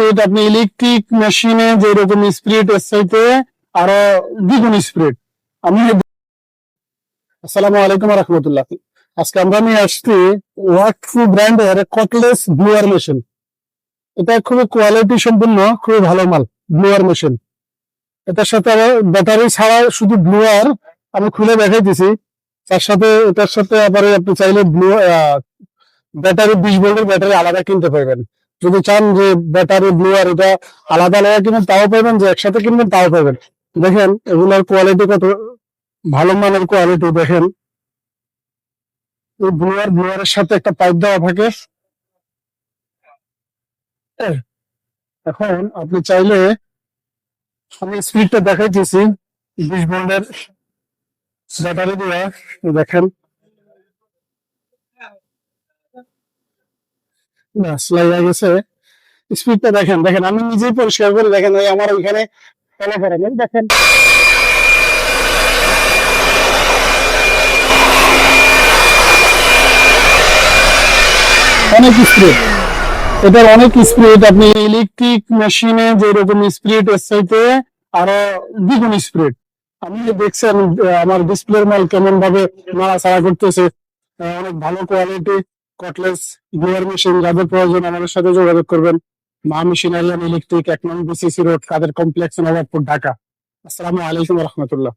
Speed আপনি electric মেশিনে যেরকম স্পিড এর চাইতে আরো দ্বিগুণ স্পিড। আমি আসসালামু আলাইকুম রহমতুল্লাহ। আজকে আমরা নিয়ে আসছি ওয়াকফু ব্র্যান্ডের কটলেস ব্লুয়ার মেশিন। এটা খুবই কোয়ালিটি সম্পূর্ণ, খুবই ভালো মাল ব্লুয়ার মেশিন। এটার সাথে আবার ব্যাটারি ছাড়া শুধু ব্লুয়ার আমি খুলে দেখাই দিছি। তার সাথে এটার সাথে আবার আপনি চাইলে ব্যাটারি 20 ভোল্টের ব্যাটারি আলাদা কিনতে পারবেন। যদি চান যে ব্যাটারি ব্লুয়ার এটা আলাদা আলাদা কিনবেন তাও পাবেন, যে একসাথে কিনবেন তাও পাবেন। দেখেন এগুলোর কোয়ালিটি কত ভালো মানের কোয়ালিটি। দেখেন এই ব্লুয়ারের সাথে একটা পাইপ দেওয়া থাকে। এখন আপনি চাইলে, আমি স্পিডটা দেখাইতেছি 20 ভোল্টের ব্যাটারি দিয়ে। দেখেন ব্যাস লাগিয়ে গেছে। স্পিডটা দেখেন, দেখেন আমি নিজেই পরিষ্কার করে দেখেন, ওই আমার ওইখানে ফলো করেন, এই দেখেন অনেক স্পিড। এটার অনেক স্পিড আপনি ইলেকট্রিক মেশিনে যেরকম স্পিড এর চাইতে আরো দ্বিগুণ স্পিড। আপনি দেখছেন আমার ডিসপ্লের মাল কেমন ভাবে নাড়াচাড়া করতেছে। অনেক ভালো কোয়ালিটি কটলেস ব্লোয়ার মেশিন। যাদের প্রয়োজন আমাদের সাথে যোগাযোগ করবেন। মা মেশিনারি ইলেকট্রিক, 1 নং BCC রোড, কাদের কমপ্লেক্স, নবাবপুর, ঢাকা। আসসালামু আলাইকুম রহমতুল্লাহ।